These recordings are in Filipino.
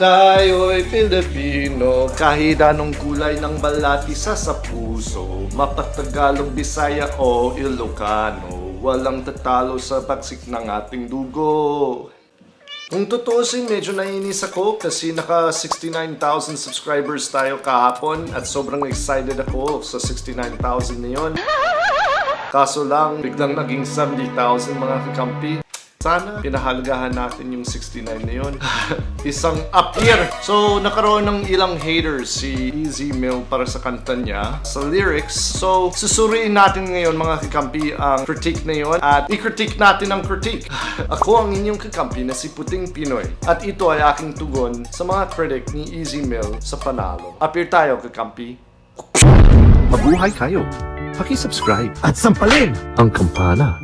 Tayo'y Pilipino, kahit anong kulay ng balat, isa sa puso. Mapatagalog, Bisaya o Ilocano, walang tatalo sa bagsik ng ating dugo. Kung tutuusin, medyo nainis ako kasi naka 69,000 subscribers tayo kahapon at sobrang excited ako sa 69,000 na yun. Kaso lang, biglang naging 70,000 mga kakampi. Sana pinahalagahan natin yung 69 na yun. Isang up here. So, nakaroon ng ilang haters si Easy Mill para sa kanta niya, sa lyrics. So, susuriin natin ngayon mga kakampi ang critique na yun at i-critique natin ang critique. Ako ang inyong kakampi na si Puting Pinoy at ito ay aking tugon sa mga critic ni Easy Mill sa panalo. Appear tayo kakampi. Mabuhay kayo! Paki-subscribe at sampalin ang kampana.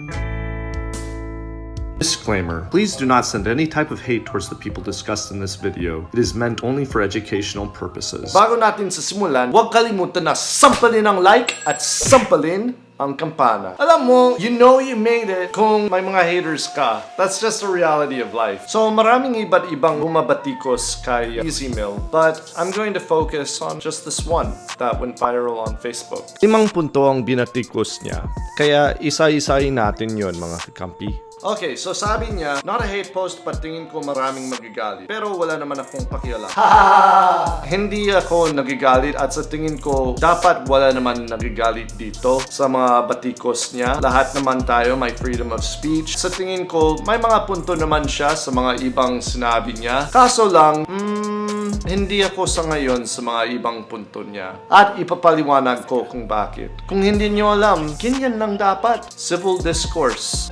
Disclaimer. Please do not send any type of hate towards the people discussed in this video. It is meant only for educational purposes. Bago natin sa simulan, huwag kalimutan na sampalin ang like at sampalin ang kampana. Alam mo, you know you made it kung may mga haters ka. That's just the reality of life. So maraming iba't ibang bumabatikos kay Easy Mill, but I'm going to focus on just this one that went viral on Facebook. 5 punto ang binatikos niya, kaya isa-isahin natin yon mga kakampi. Okay, so sabi niya, not a hate post but tingin ko maraming magigalit. Pero wala naman akong pakialam. Hindi ako nagigalit at sa tingin ko, dapat wala naman nagigalit dito sa mga batikos niya. Lahat naman tayo may freedom of speech. Sa tingin ko, may mga punto naman siya sa mga ibang sinabi niya. Kaso lang, hindi ako sa ngayon sa mga ibang punto niya. At ipapaliwanag ko kung bakit. Kung hindi niyo alam, ganyan lang dapat. Civil discourse.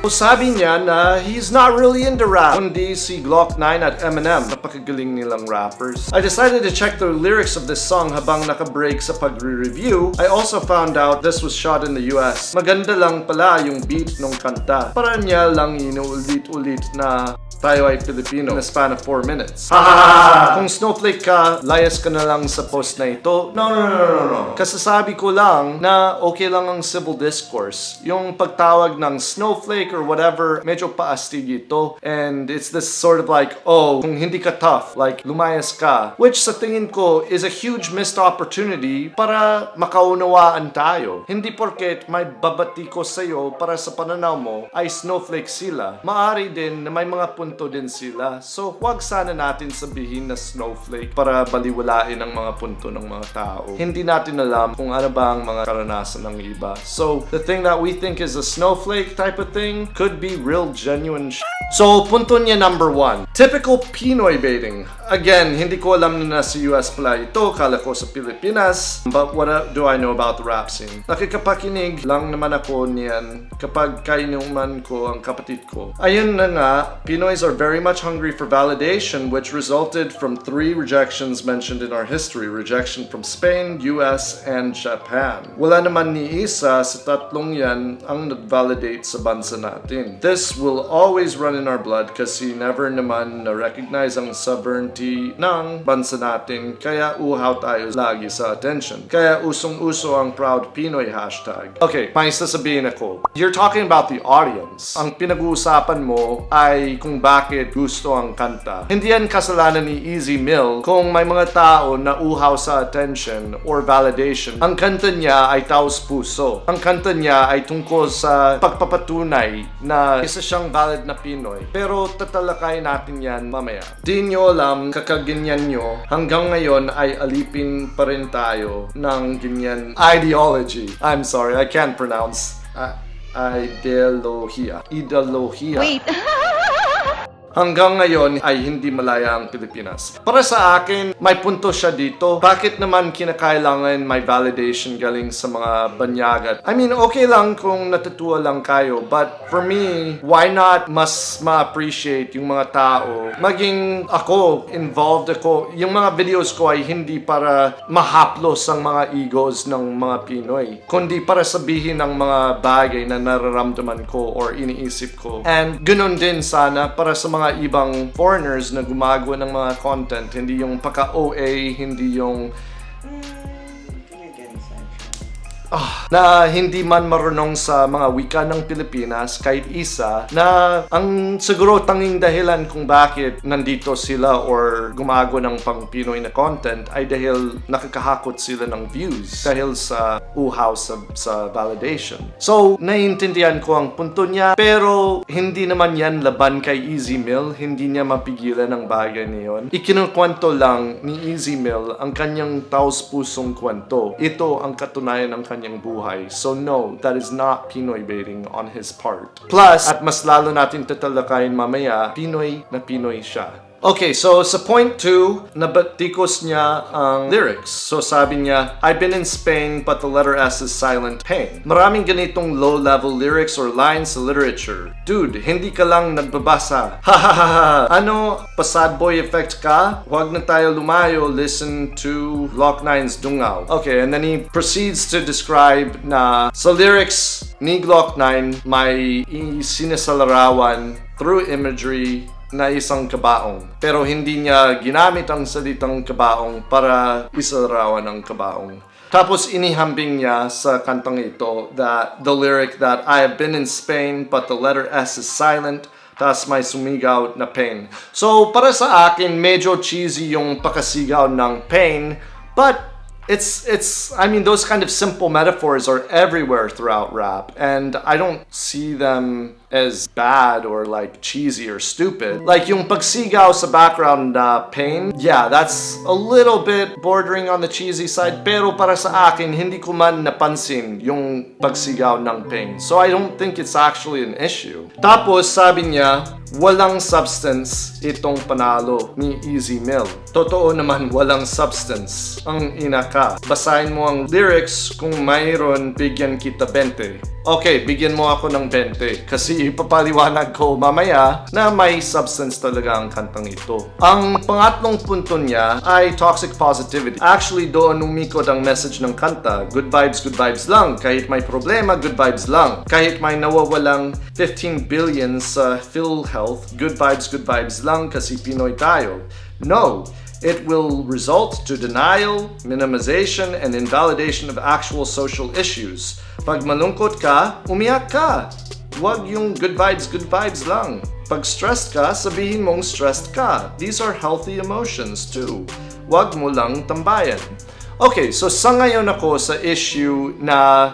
Sabi niya na he's not really into rap, kundi si Glock 9 at Eminem, napakagaling nilang rappers. I decided to check the lyrics of this song habang naka-break sa pagre-review. I also found out this was shot in the US. Maganda lang pala yung beat ng kanta. Para niya lang inuulit-ulit na tayo ay Pilipino in a span of 4 minutes. Kung snowflake ka, layas ka na lang sa post na ito. No. Kasasabi ko lang na okay lang ang civil discourse. Yung pagtawag ng snowflake or whatever, medyo paastig ito. And it's this sort of like, oh, kung hindi ka tough, like lumayas ka. Which sa tingin ko is a huge missed opportunity para makaunawaan tayo. Hindi porket may babatiko sa'yo para sa pananaw mo ay snowflake sila. Maari din na may mga punto din sila. So, huwag sana natin sabihin na snowflake para baliwalain ang mga punto ng mga tao. Hindi natin alam kung ano ba ang mga karanasan ng iba. So, the thing that we think is a snowflake type of thing could be real genuine So, punto niya number 1. Typical Pinoy baiting. Again, hindi ko alam na nasa US pala ito. Kala ko sa Pilipinas. But what do I know about the rap scene? Nakikapakinig lang naman ako niyan kapag kainuman ko ang kapatid ko. Ayun na nga, Pinoys are very much hungry for validation, which resulted from 3 rejections mentioned in our history. Rejection from Spain, US, and Japan. Wala naman ni isa sa tatlong yan ang nag-validate sa bansa natin. This will always run in our blood kasi never naman na-recognize ang sovereignty ng bansa natin, kaya uhaw tayo lagi sa attention. Kaya usong-uso ang Proud Pinoy hashtag. Okay, may sasabihin ako. You're talking about the audience. Ang pinag-uusapan mo ay kung bakit gusto ang kanta. Hindi yan kasalanan ni Easy Mill kung may mga tao na uhaw sa attention or validation. Ang kanta niya ay taos puso. Ang kanta niya ay tungkol sa pagpapatunay na isa siyang valid na Pinoy. Pero tatalakay natin yan mamaya. Di nyo alam, kakaganyan nyo, hanggang ngayon ay alipin pa rin tayo ng ganyan ideology. I'm sorry, I can't pronounce. Ideolohiya. Wait. Hanggang ngayon ay hindi malaya ang Pilipinas. Para sa akin, may punto siya dito. Bakit naman kinakailangan may validation galing sa mga banyagat? I mean, okay lang kung natutuwa lang kayo. But for me, why not mas ma-appreciate yung mga tao? Maging ako, involved ako. Yung mga videos ko ay hindi para mahaplos ang mga egos ng mga Pinoy. Kundi para sabihin ang mga bagay na nararamdaman ko or iniisip ko. And ganun din sana para sa mga ibang foreigners na gumagawa ng mga content, hindi yung paka-OA, hindi yung na hindi man marunong sa mga wika ng Pilipinas kahit isa, na ang siguro tanging dahilan kung bakit nandito sila or gumagawa ng pang Pinoy na content ay dahil nakakahakot sila ng views dahil sa uhaw sa validation. So, naiintindihan ko ang punto niya, pero hindi naman yan laban kay Easy Mill. Hindi niya mapigilan ang bagay niyon. Ikinukwento lang ni Easy Mill ang kanyang taos-pusong kwento. Ito ang katunayan ng kanyang buhay. So no, that is not Pinoy baiting on his part. Plus, at mas lalo natin tatalakayin mamaya, Pinoy na Pinoy siya. Okay, so sa point 2, nabatikos niya ang lyrics. So sabi niya, I've been in Spain but the letter S is silent, pain. Maraming ganitong low-level lyrics or lines sa literature. Dude, hindi ka lang nagbabasa. Ha ha ha ha. Ano, pasad boy effect ka? Huwag na tayo lumayo, listen to Glock 9's Dungaw. Okay, and then he proceeds to describe na sa lyrics ni Glock 9 may sinasalarawan through imagery na isang kabaong. Pero hindi niya ginamit ang salitang kabaong para isalarawan ang kabaong. Tapos inihambing niya sa kantang ito that the lyric that I have been in Spain but the letter S is silent, tas may sumigaw na pain. So para sa akin, medyo cheesy yung pakasigaw ng pain, but I mean, those kind of simple metaphors are everywhere throughout rap, and I don't see them as bad or like cheesy or stupid. Like yung pagsigaw sa background na pain, yeah, that's a little bit bordering on the cheesy side, pero para sa akin, hindi ko man napansin yung pagsigaw ng pain. So I don't think it's actually an issue. Tapos sabi niya, walang substance itong panalo ni Easy Mill. Totoo naman walang substance ang ina ka. Basahin mo ang lyrics, kung mayroon bigyan kita 20. Okay, bigyan mo ako ng 20 kasi ipapaliwanag ko mamaya na may substance talaga ang kantang ito. Ang pangatlong punto niya ay toxic positivity. Actually, doon umikot ang message ng kanta. Good vibes lang. Kahit may problema, good vibes lang. Kahit may nawawalang 15 billion sa PhilHealth, good vibes lang kasi Pinoy tayo. No. It will result to denial, minimization, and invalidation of actual social issues. Pag malungkot ka, umiyak ka. Huwag yung good vibes lang. Pag stressed ka, sabihin mong stressed ka. These are healthy emotions too. Huwag mo lang tambayan. Okay, so sa ngayon ako sa issue na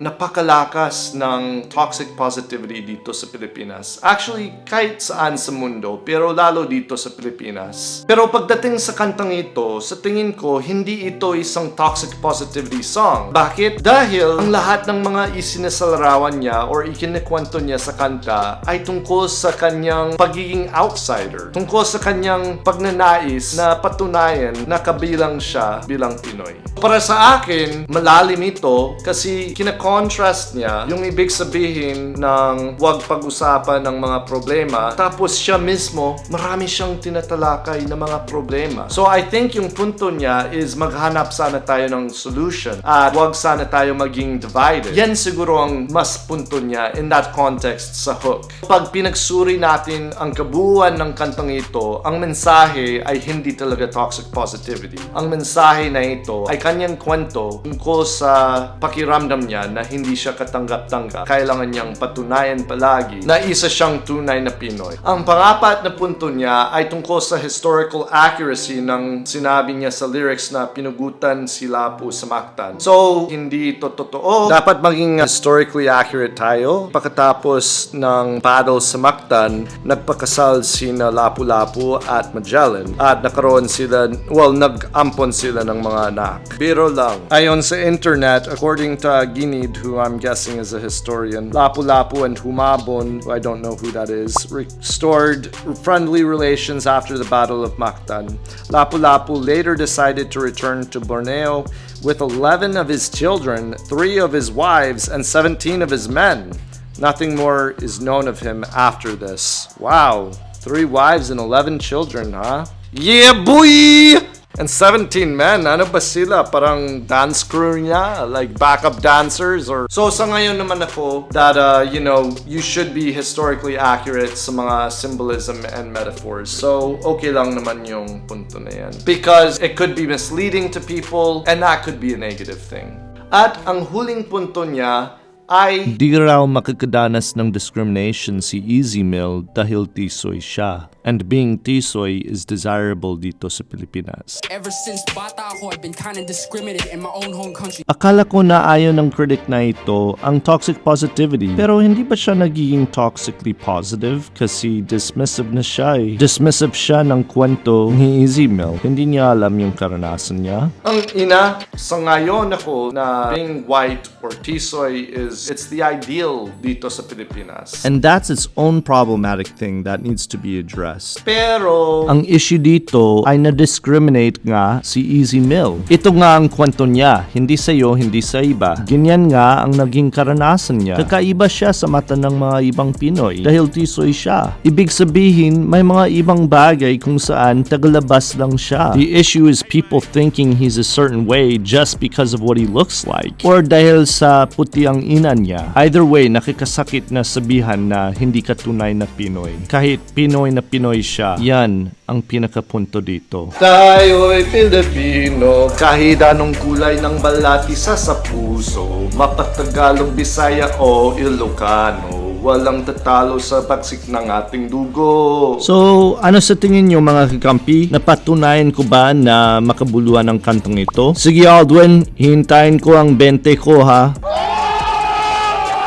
napakalakas ng toxic positivity dito sa Pilipinas. Actually, kahit saan sa mundo, pero lalo dito sa Pilipinas. Pero pagdating sa kantang ito, sa tingin ko, hindi ito isang toxic positivity song. Bakit? Dahil ang lahat ng mga isinasalarawan niya or ikinikwento niya sa kanta ay tungkol sa kanyang pagiging outsider. Tungkol sa kanyang pagnanais na patunayan na kabilang siya bilang Pinoy. Para sa akin, malalim ito kasi contrast niya yung ibig sabihin ng huwag pag-usapan ng mga problema, tapos siya mismo marami siyang tinatalakay na mga problema. So I think yung punto niya is maghanap sana tayo ng solution at huwag sana tayo maging divided. Yan siguro ang mas punto niya in that context sa hook. Pag pinagsuri natin ang kabuuan ng kantang ito, ang mensahe ay hindi talaga toxic positivity. Ang mensahe na ito ay kanyang kwento tungkol sa pakiramdam niya na hindi siya katanggap-tanggap. Kailangan niyang patunayan palagi na isa siyang tunay na Pinoy. Ang pangapat na punto niya ay tungkol sa historical accuracy ng sinabi niya sa lyrics na pinugutan si Lapu sa Mactan. So, hindi ito totoo. Dapat maging historically accurate tayo. Pagkatapos ng battle sa Mactan, nagpakasal sina Lapu-Lapu at Magellan at nagkaroon sila, nag-ampon sila ng mga anak. Biro lang. Ayon sa internet, according to Ginid, who I'm guessing is a historian, Lapu-Lapu and Humabon, who I don't know who that is, restored friendly relations after the Battle of Mactan. Lapu-Lapu later decided to return to Borneo with 11 of his children, 3 of his wives, and 17 of his men. Nothing more is known of him after this. Wow, 3 wives and 11 children, huh? Yeah, boy! And 17 men, ano ba sila? Parang dance crew niya? Like backup dancers? Or so sa ngayon naman ako that, you should be historically accurate sa mga symbolism and metaphors. So, okay lang naman yung punto na yan. Because it could be misleading to people and that could be a negative thing. At ang huling punto niya ay Di raw makakadanas ng discrimination si Easy Mill dahil tisoy siya. And being tisoy is desirable dito sa Pilipinas. Ever since bata ako, I've been kinda discriminated in my own home country. Akala ko na ayaw ng critic na ito ang toxic positivity. Pero hindi ba siya nagiging toxically positive? Kasi dismissive na siya eh. Dismissive siya ng kwento ni Easy Mill. Hindi niya alam yung karanasan niya. ang ina. Sa ngayon ako na being white or tisoy it's the ideal dito sa Pilipinas. And that's its own problematic thing that needs to be addressed. Pero Ang issue dito ay na-discriminate nga si Easy Mill. Ito nga ang kwento niya, hindi sa iyo, hindi sa iba. Ganyan nga ang naging karanasan niya. Kakaiba siya sa mata ng mga ibang Pinoy dahil tisoy siya. Ibig sabihin, may mga ibang bagay kung saan tagalabas lang siya. The issue is people thinking he's a certain way just because of what he looks like. Or dahil sa puti ang ina niya. Either way, nakikasakit na sabihan na hindi ka tunay na Pinoy. Kahit Pinoy na Pinoy siya, yan ang pinakapunto dito. tayo'y Pilipino, kahit anong kulay ng balat isa sa puso, mapatagalog, Bisaya o Ilocano, walang tatalo sa bagsik ng ating dugo. So, ano sa tingin nyo mga kakampi? Napatunayan ko ba na makabuluhan ang kantong ito? Sige Aldwin, hintayin ko ang 20 ko ha.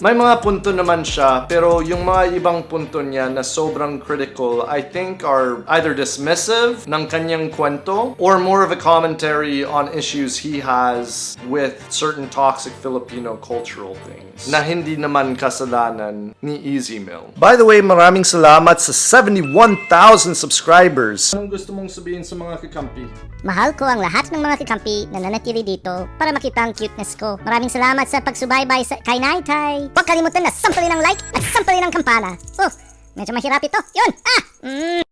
May mga punto naman siya, pero yung mga ibang punto niya na sobrang critical, I think are either dismissive ng kanyang kwento or more of a commentary on issues he has with certain toxic Filipino cultural things na hindi naman kasalanan ni Easy Mill. By the way, maraming salamat sa 71,000 subscribers. Anong gusto mong sabihin sa mga kakampi? Mahal ko ang lahat ng mga kakampi na nanatili dito para makita ang cuteness ko. Maraming salamat sa pagsubaybay kay Naitay. Huwag kalimutan na sampalin ang like at sampalin ang kampana. Oh, medyo mahirap ito. Yun!